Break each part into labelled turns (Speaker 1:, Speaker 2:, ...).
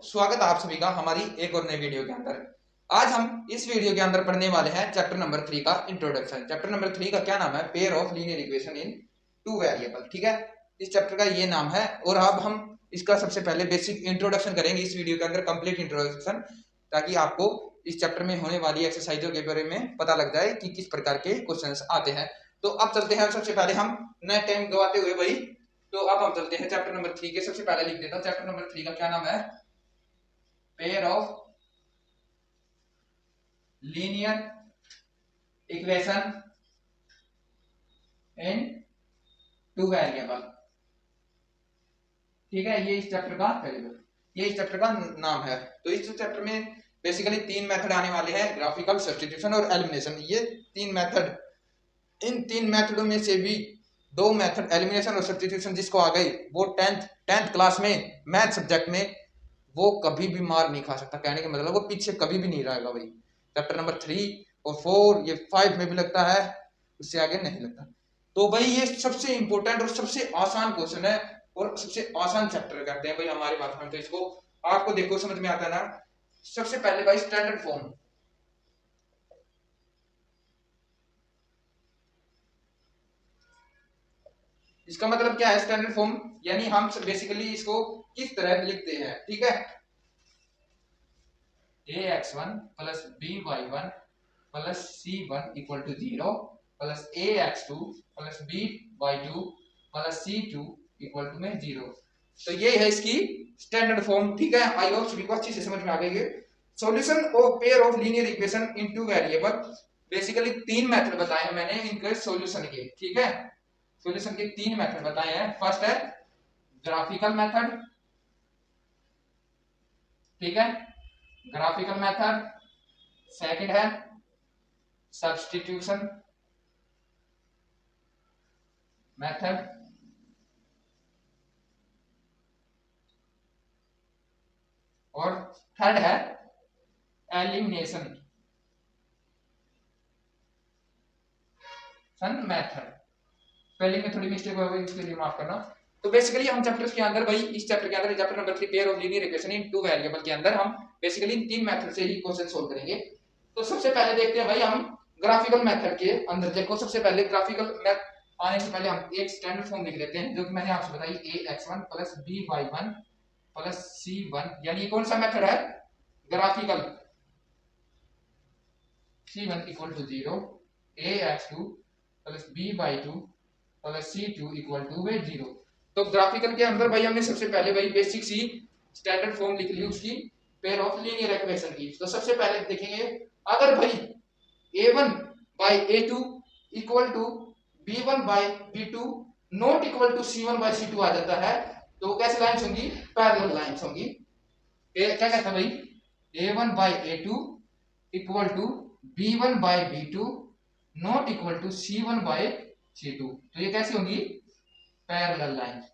Speaker 1: स्वागत है आप सभी का हमारी एक और नई वीडियो के अंदर। आज हम इस वीडियो के अंदर पढ़ने वाले हैं चैप्टर नंबर 3 का इंट्रोडक्शन। चैप्टर नंबर 3 का क्या नाम है? Pair of linear equation in two variable. ठीक है, इस चैप्टर का ये नाम है और अब हम इसका सबसे पहले बेसिक इंट्रोडक्शन करेंगे इस वीडियो के अंदर, कंप्लीट इंट्रोडक्शन, ताकि आपको इस चैप्टर में होने वाली एक्सरसाइजों के बारे में पता लग जाए कि किस प्रकार के क्वेश्चंस आते हैं। तो अब चलते हैं, सबसे पहले हम नए टाइम गवाते हुए भाई, तो अब हम चलते हैं चैप्टर नंबर 3 के। सबसे पहले लिख देता हूं, चैप्टर नंबर 3 का क्या नाम है? Pair of linear equation in two variable. ठीक है, ये इस चैप्टर का ये इस चैप्टर का नाम है। तो इस चैप्टर में बेसिकली तीन मेथड आने वाले हैं, ग्राफिकल, सब्स्टिट्यूशन और एलिमिनेशन। ये तीन मेथड, इन तीन मेथडों में से भी दो मेथड एलिमिनेशन और सब्स्टिट्यूशन जिसको आ गई वो टेंथ क्लास में मैथ सब्जेक्ट में वो कभी भी मार नहीं खा सकता। कहने का मतलब वो पीछे कभी भी नहीं रहेगा भाई। चैप्टर नंबर 3 और 4 ये 5 में भी लगता है, उससे आगे नहीं लगता। तो भाई ये सबसे इंपॉर्टेंट और सबसे आसान क्वेश्चन है और सबसे आसान चैप्टर कहते हैं भाई हमारी बात में। तो इसको आपको देखो समझ में आता है ना। सबसे पहले भाई स्टैंडर्ड फॉर्म, इसका मतलब क्या है? स्टैंडर्ड फॉर्म यानी हम बेसिकली इसको किस तरह लिखते हैं। ठीक है, ax1 plus by1 plus c1 equal to 0 plus ax2 plus by2 plus c2 equal to में 0। तो ये है इसकी स्टैंडर्ड फॉर्म। ठीक है, आई होप सभी को अच्छी से समझ में आ गई है। Solution of pair of linear equation in two variable, basically तीन मेथड बताए हैं मैंने इनके सॉल्यूशन के। ठीक है, सॉल्यूशन के तीन मेथड बताए हैं। फर्स्ट है ग्राफिकल मेथड, ठीक है, ग्राफिकल मेथड। सेकंड है सब्स्टिट्यूशन मेथड, और थर्ड है एलिमिनेशन मेथड। स्पेलिंग में थोड़ी मिस्टेक हो गई, इसके लिए माफ करना। तो बेसिकली हम चैप्टर्स के अंदर भाई, इस चैप्टर के अंदर chapter number 3 pair of linear equation in two variable के अंदर हम बेसिकली इन तीन मेथड से ही क्वेश्चन सोल्व करेंगे। तो सबसे पहले देखते हैं भाई हम ग्राफिकल मेथड के अंदर। देखो सबसे पहले ग्राफिकल मेथड आने से पहले हम एक स्टैंडर्ड फॉर्म लिख लेते हैं जो कि मैंने आपसे बताई, ax1 plus by1 plus c1, यानी कौन सा मेथड है? Graphical. c1 equal to 0, ax2 plus by2 plus c2 equal to 0। तो ग्राफिकल के अंदर भाई हमने सबसे पहले भाई बेसिक सी स्टैंडर्ड फॉर्म लिख ली उसकी पेयर ऑफ लीनियर इक्वेशन की। तो सबसे पहले देखेंगे, अगर भाई a1 by a2 equal to b1 by b2 not equal to c1 by c2 आ जाता है, तो कैसी लाइंस होंगी? पैरेलल लाइंस होंगी। क्या कहता है भाई? a1 by a2 equal to b1 by b2 not equal to c1 by c2। तो ये कैसी होंगी? पैरेलल लाइंस,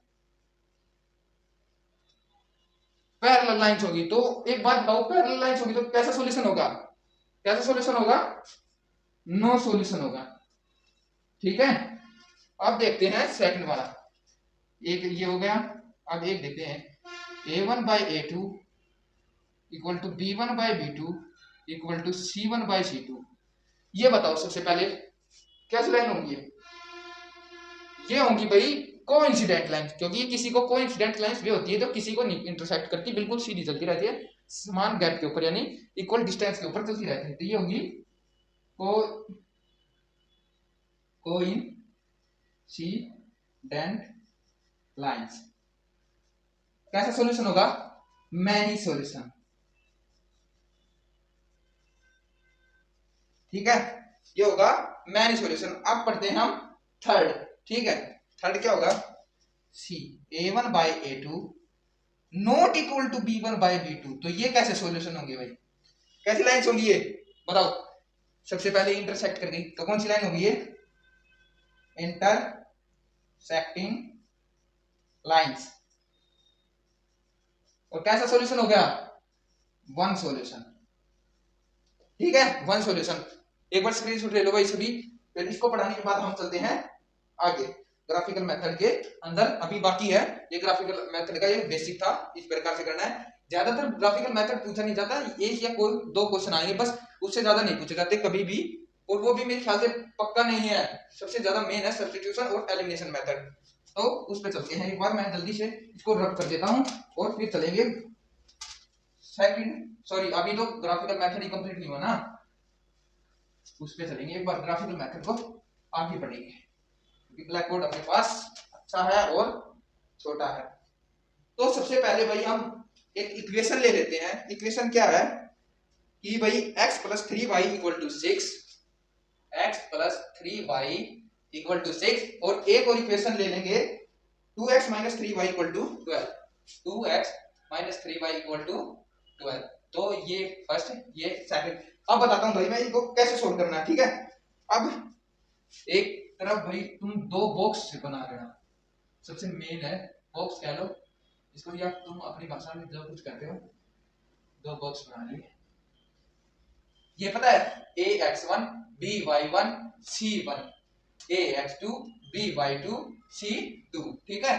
Speaker 1: पैरेलल लाइंस होगी। तो एक बात बताओ, पैरेलल लाइंस होगी तो कैसा सॉल्यूशन होगा? कैसा सॉल्यूशन होगा? नो सॉल्यूशन होगा। ठीक है, अब देखते हैं सेकंड वाला। एक ये हो गया। अब एक देखते हैं a1 by a2 equal to b1 by b2 equal to c1 by c2। ये बताओ सबसे पहले कैसी लाइन होंगी? ये होंगी भाई कोइंसिडेंट लाइंस, क्योंकि किसी को कोइंसिडेंट लाइंस भी होती है तो किसी को नहीं इंटरसेक्ट करती, बिल्कुल सीधी चलती रहती है, समान गैप के ऊपर यानी इक्वल डिस्टेंस के ऊपर चलती रहती है। तो ये होगी कोइंसिडेंट लाइंस। कैसा सॉल्यूशन होगा? Many solution. ठीक है, ये होगा मैनी सॉल्यूशन। अब पढ़ते हैं हम थर्ड। ठीक है, थर्ड क्या होगा? C a1 by a2 not equal to b1 by b2। तो ये कैसे सॉल्यूशन होंगे भाई? कैसी लाइंस होंगी ये बताओ? सबसे पहले इंटरसेक्ट कर गई, तो कौन सी लाइन होगी ये? Intersecting lines. और कैसा सॉल्यूशन हो गया? One solution. ठीक है, वन सॉल्यूशन। एक बार स्क्रीनशॉट ले लो भाई सभी। फिर इसको पढ़ाने के बाद हम चलते हैं आगे ग्राफिकल मेथड के अंदर। अभी बाकी है ये ग्राफिकल मेथड का, ये बेसिक था, इस प्रकार से करना है। ज्यादातर ग्राफिकल मेथड पूछा नहीं जाता, एक या कोई दो क्वेश्चन आएंगे बस, उससे ज्यादा नहीं पूछे जाते कभी भी, और वो भी मेरे ख्याल से पक्का नहीं है। सबसे ज्यादा मेन है सब्स्टिट्यूशन और एलिमिनेशन मेथड। तो उस पर चलते हैं एक बार, मैं जल्दी से इसको रब कर देता हूँ और फिर चलेंगे सेकंड, सॉरी अभी तो ग्राफिकल मेथड ही कंप्लीट नहीं हुआ ना, उस पर चलेंगे एक बार, ग्राफिकल मेथड को आगे बढ़ेंगे क्योंकि ब्लैक बोर्ड अपने पास अच्छा है और छोटा है। तो सबसे पहले भाई हम एक इक्वेशन ले लेते हैं। इक्वेशन क्या है कि भाई x plus 3y equal to 6, x plus 3y equal to 6, और एक और इक्वेशन ले लेंगे 2x minus 3y equal to 12, 2x minus 3y equal to 12। तो ये फर्स्ट, ये सेकंड। अब बताता हूं भाई मैं इनको कैसे सोल्व करना है, ठीक है। अब एक तरफ भाई तुम दो बॉक्स बना लेना, सबसे मेन है बॉक्स कह लो इसको, या तुम अपनी भाषा में जो कुछ कहते हो, दो बॉक्स बना लिए। ये पता है ax1 by1 c1, ax2 by2 c2, ठीक है।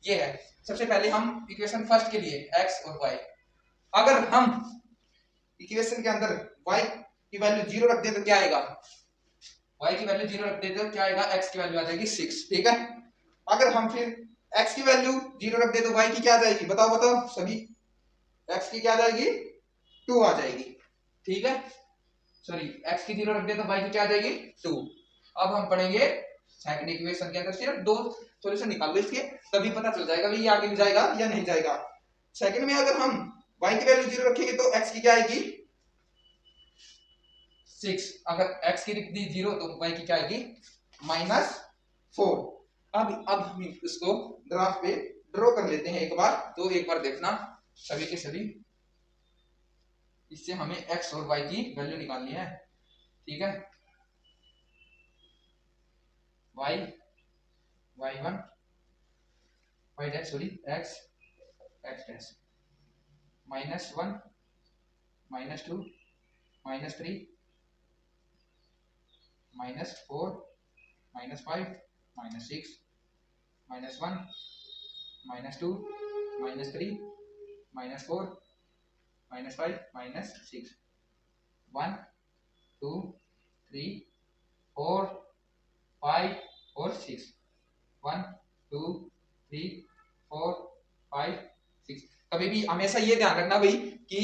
Speaker 1: ये है सबसे पहले हम इक्वेशन फर्स्ट के लिए x और y, अगर हम इक्वेशन के अंदर y की वैल्यू 0 रख दें तो क्या आएगा, y की वैल्यू 0 रख दें तो क्या आएगा, x की वैल्यू आ जाएगी 6, ठीक है। अगर हम फिर x की वैल्यू 0 रख दें तो y की क्या आ जाएगी, बताओ बताओ सभी, x की क्या आ जाएगी 2 आ जाएगी, ठीक है। सॉरी x की 0 रख दे तो y की क्या आ जाएगी 2। अब हम पढ़ेंगे सेकंड इक्वेशन के अंदर, सिर्फ दो सॉल्यूशन निकाल लो इसके, तभी पता चल जाएगा भाई ये आगे भी जाएगा या नहीं जाएगा। सेकंड में अगर हम y की वैल्यू 0 रखेंगे तो x की क्या आएगी 6, अगर x की रख दी 0 तो y की क्या आएगी -4। अब हम इसको ग्राफ पे ड्रॉ कर लेते हैं एक बार, तो एक बार देखना सभी के सभी, इससे हमें x और y की वैल्यू निकालनी है, ठीक है। y y1 y dash sorry x x dash -1 -2 -3 -4 -5 -6 -1 -2 -3 -4 -5 -6 1 2 3 4 5 और 6 1 2 3 4 5 6। कभी भी हमेशा ये ध्यान रखना भाई कि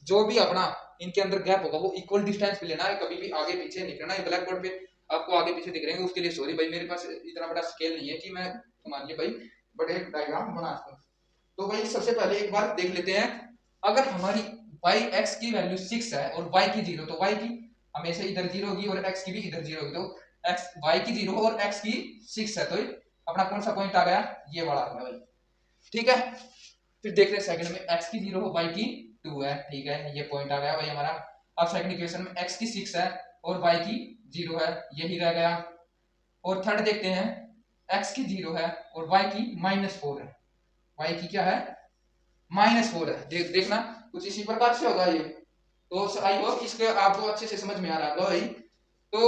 Speaker 1: जो भी अपना इनके अंदर गैप होगा वो इक्वल डिस्टेंस पे लेना है, कभी भी आगे पीछे नहीं करना है। ब्लैक बोर्ड पे आपको आगे पीछे दिख रहे हैं उसके लिए सॉरी भाई, मेरे पास इतना बड़ा स्केल नहीं है कि मैं तुम्हारे लिए भाई बड़े डायग्राम बना सकूं। तो भाई सबसे पहले एक बार देख लेते हैं, अगर हमारी y x की वैल्यू 6 है और y की 0, तो y की हमेशा इधर 0 होगी और x की भी इधर 0 होगी, तो x y की 0 और x की 6 है, तो अपना कौन सा पॉइंट आ गया, ये वाला आ गया भाई, ठीक है। फिर देख रहे हैं सेकंड में x की 0 y की 2 है, ठीक है, ये पॉइंट आ गया भाई हमारा। अब सेकंड इक्वेशन में x की 6 है और y की 0 है, यही रह गया। और थर्ड देखते हैं x की 0 है और y की -4 है, y की क्या है -4 है, देखना कुछ इसी प्रकार से होगा ये। तो आई होप इसके आपको अच्छे से समझ में आ रहा होगा भाई। तो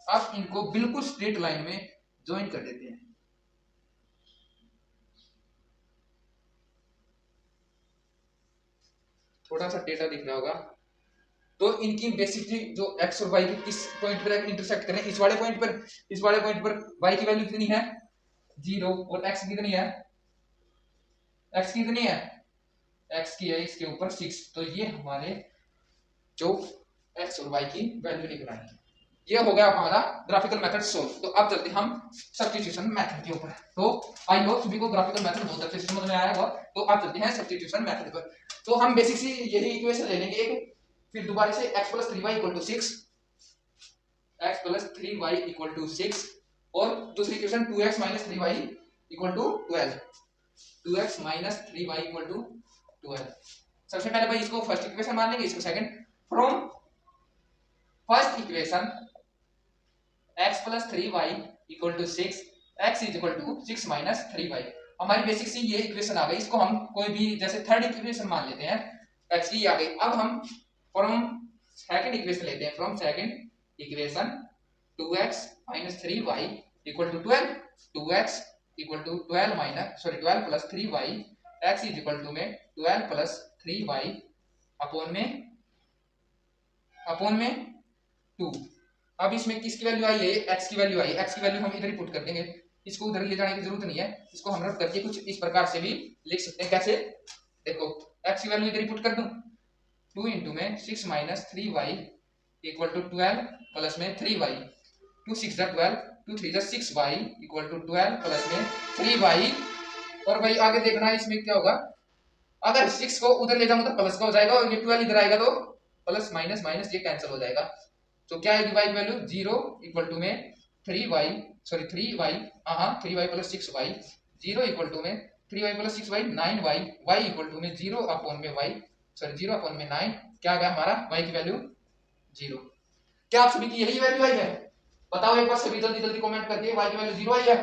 Speaker 1: आप इनको बिल्कुल स्ट्रेट लाइन में ज्वाइन कर देते हैं। थोड़ा सा डेटा दिख रहा होगा, तो इनकी बेसिकली जो x और y की किस पॉइंट पर इंटरसेक्ट करें, इस वाले पॉइंट पर, इस वाले पॉइंट पर y की वैल्यू कितनी है 0 और x कितनी है, x कितनी है, x की है इसके ऊपर 6, तो ये हमारे जो x और y की वैल्यू निकलानी है। ये हो गया हमारा ग्राफिकल मेथड सोल्व। तो अब चलते हम सब्स्टिट्यूशन मेथड के ऊपर। तो आई होप सभी को ग्राफिकल मेथड बहुत अच्छे से समझ में आया होगा। तो अब चलते हैं सब्स्टिट्यूशन मेथड पर। तो हम बेसिक सी यही इक्वेशन ले लेंगे एक, फिर दोबारा से x + 3y = 6, x + 3y = 6, और दूसरी equation 2x - 3y = 12, 2x - 3y = 12। सबसे पहले भाई इसको फर्स्ट इक्वेशन मान लेंगे, इसको second. From first equation x + 3y = 6, x = 6 - 3y, हमारी बेसिक सी ये इक्वेशन आ गई। इसको हम कोई भी जैसे थर्ड इक्वेशन मान लेते हैं, x की आ गई। अब हम फ्रॉम सेकंड इक्वेशन लेते हैं, from second equation 2x - 3y = 12, 2x = 12 + 3y, x = में 12 + 3y अपॉन में 2। अब इसमें किसकी वैल्यू आई है, x की वैल्यू आई है। x की वैल्यू हम इधर ही पुट कर देंगे, इसको उधर ले जाने की जरूरत नहीं है। इसको हम रख करके कुछ इस प्रकार से भी लिख सकते हैं। कैसे, देखो x की वैल्यू इधर ही पुट कर दूं, 2 इंटू में 6 minus 3y equal to 12 plus में 3y, 2 6 जा 12, 2 3 जा 6y इक्वल टू 12 प्लस में 3y। और भाई आगे देखना है इसमें क्या होगा, अगर 6 को उधर ले जाऊंगा तो प्लस का हो जाएगा, और ये 12 इधर आएगा तो प्लस माइनस माइनस ये कैंसिल हो जाएगा। तो क्या है y की वैल्यू 0 इक्वल टू में 3y, सॉरी 3y, हाँ 3y plus 6y, 0 equal to में 3y plus 6y 9y, y equal to में 0 अपॉन में y, सॉरी 0 अपॉन में 9, क्या आ गया हमारा y की वैल्यू 0। क्या आप सभी की यही वैल्यू आई है, बताओ एक बार सभी जल्दी जल्दी कमेंट करके, y की वैल्यू 0 आई है।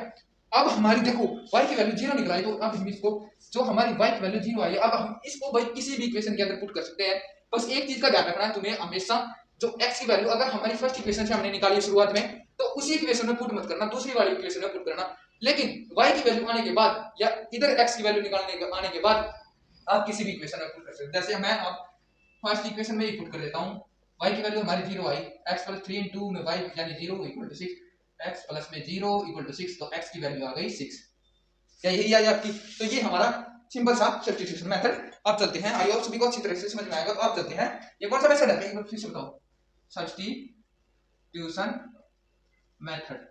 Speaker 1: अब हमारी देखो y की वैल्यू 0 निकला है, तो अब हम इसको, जो हमारी y की वैल्यू 0 आई है, अब हम इसको भाई किसी भी इक्वेशन के अंदर पुट कर सकते हैं। बस एक चीज का ध्यान रखना है तुम्हें हमेशा, जो x की वैल्यू अगर हमारी फर्स्ट इक्वेशन से हमने निकाली है शुरुआत में, तो उसी इक्वेशन में पुट मत करना, दूसरी वाली इक्वेशन में पुट करना। लेकिन y की वैल्यू आने के बाद या इधर x की वैल्यू निकालने के आने के बाद आप किसी भी इक्वेशन में पुट कर सकते हैं। जैसे मैं अब फर्स्ट इक्वेशन में ही पुट कर देता हूं, y की वैल्यू हमारी 0 आई, x प्लस 3 into में y यानी 0 इक्वल टू 6, x प्लस में 0 इक्वल टू 6, तो x की वैल्यू आ गई 6। क्या यही आई आपकी? तो ये हमारा सिंपल सा सब्स्टिट्यूशन मेथड। आप चलते हैं, आई होप सभी को अच्छी तरह से समझ में आएगा। तो आप चलते हैं, ये कौन सा मेथड है, एक बार फिर से बताओ, सब्स्टिट्यूशन मेथड,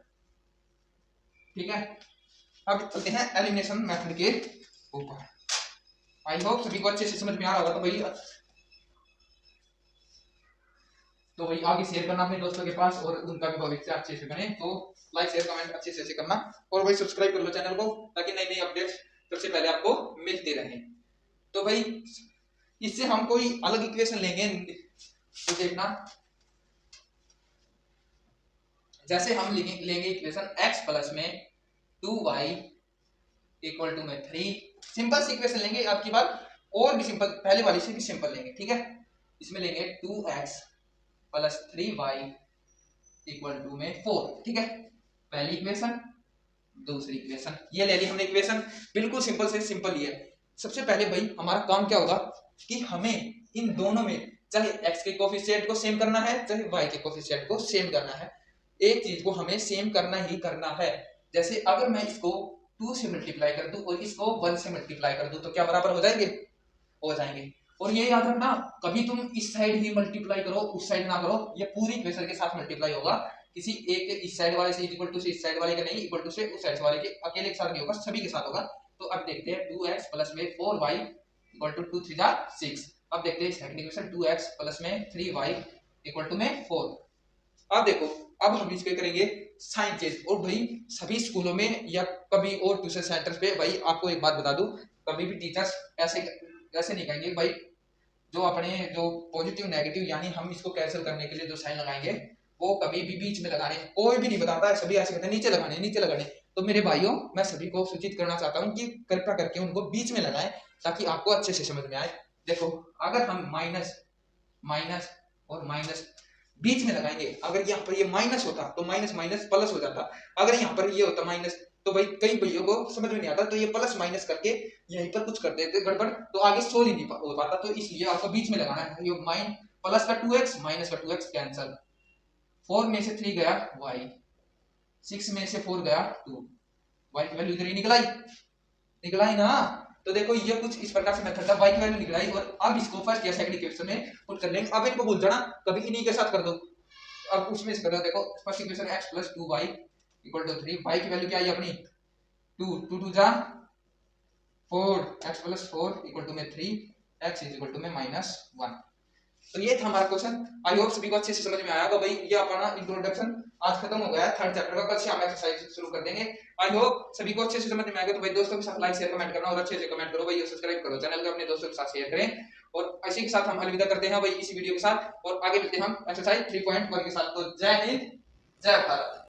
Speaker 1: ठीक है। अब चलते हैं एलिमिनेशन मेथड के ऊपर। आई होप सभी को अच्छे से समझ में आ रहा होगा। तो भाई आगे शेयर करना अपने दोस्तों के पास, और उनका भी भविष्य अच्छे से बने। तो लाइक शेयर कमेंट अच्छे से करना, और भाई सब्सक्राइब कर लो चैनल को, ताकि नई नई अपडेट्स सबसे पहले आपको मिलती रहे। तो भाई इससे हम कोई अलग इक्वेशन लेंगे तो देखना, जैसे हम लेंगे इक्वेशन x प्लस में 2y इक्वल टू में 3, सिंपल सी इक्वेशन लेंगे आपकी बात, और भी सिंपल, पहले वाली से भी सिंपल लेंगे, ठीक है। इसमें लेंगे 2x plus 3y equal to में 4, ठीक है। पहली इक्वेशन, दूसरी इक्वेशन, ये ले ली हमने इक्वेशन, बिल्कुल सिंपल से सिंपल ही है। सबसे पहले भाई हमारा काम क्या होगा कि हमें इन दोनों में, चाहे x के कोफिशिएंट को सेम करना है, चाहे y के कोफिशिएंट को सेम करना है, एक चीज को हमें सेम करना ही करना है। जैसे अगर मैं इसको 2 से मल्टीप्लाई कर दूं और इसको 1 से मल्टीप्लाई कर दूं, तो क्या बराबर हो जाएंगे? हो जाएंगे। और ये याद रखना, कभी तुम इस साइड ही मल्टीप्लाई करो, उस साइड ना करो, ये पूरी इक्वेशन के साथ मल्टीप्लाई होगा। किसी एक के इस साइड वाले से इक्वल टू से इस साइड वाले का नहीं, इक्वल टू से उस साइड वाले के अकेले के साथ नहीं होगा, सभी के साथ होगा। तो अब देखते हैं 2x प्लस में 4y इक्वल टू 2 3 जा 6। अब देखते हैं सेकंड इक्वेशन, 2x प्लस में 3y इक्वल टू में 4। अब देखो, अब हम इसके करेंगे साइन चेंज। और भाई सभी स्कूलों में या कभी और ट्यूशन सेंटर्स पे, भाई आपको एक बात बता दूं, कभी भी टीचर्स ऐसे नहीं कहेंगे भाई, जो अपने जो पॉजिटिव नेगेटिव यानी हम इसको कैंसिल करने के लिए जो साइन लगाएंगे, वो कभी भी बीच में लगाने कोई भी नहीं बताता है, सभी ऐसे कहते हैं नीचे लगाने नीचे लगाने। तो मेरे भाइयों, मैं सभी को सूचित करना चाहता हूँ कि कृपया करके उनको बीच में लगाएं, ताकि आपको अच्छे से समझ में आए। देखो, अगर हम माइनस माइनस और माइनस बीच में लगाएंगे, अगर यहाँ पर ये माइनस होता तो माइनस माइनस प्लस हो जाता, अगर यहाँ पर ये होता माइनस, तो भाई कई भाइयों को समझ में नहीं आता, तो ये प्लस माइनस करके यहीं पर कुछ कर देते गड़बड़, तो आगे सोल्व ही नहीं हो पाता। तो इसलिए आपको बीच में लगाना है। ये माइन प्लस का 2x माइनस का 2x कैंसिल, 4 में से 3 गया y, 6 में से 4 गया 2, y की वैल्यू इधर ही निकलाई ना। तो देखो ये कुछ इस प्रकार से मेथड था, y की वैल्यू निकलाई, और अब इसको फर्स्ट या सेकंड इक्वेशन में पुट कर लेंगे। अब इनको भूल जाना, कभी इन्हीं के साथ कर दो। अब उसमें से करो, देखो first equation x plus 2y equal to 3, y की वैल्यू क्या आई अपनी 2, 2 2 जा 4, x प्लस 4 इक्वल टू में 3, x इज इक्वल टू में -1। तो ये था हमारा क्वेश्चन। आई होप सभी को अच्छे से समझ में आया होगा। भाई ये अपना इंट्रोडक्शन आज खत्म हो गया है थर्ड चैप्टर का, कल से हम एक्सरसाइज शुरू कर देंगे। आई होप सभी को अच्छे से समझ में आएगा। तो भाई दोस्तों के साथ लाइक शेयर कमेंट करना, और अच्छे से कमेंट करो भाई, सब्सक्राइब करो चैनल को, अपने दोस्तों के साथ शेयर करें। और इसी के साथ हम अलविदा करते हैं भाई इसी वीडियो के साथ, और आगे मिलते हैं हम एक्सरसाइज 3.1 के साथ। तो जय हिंद, जय भारत।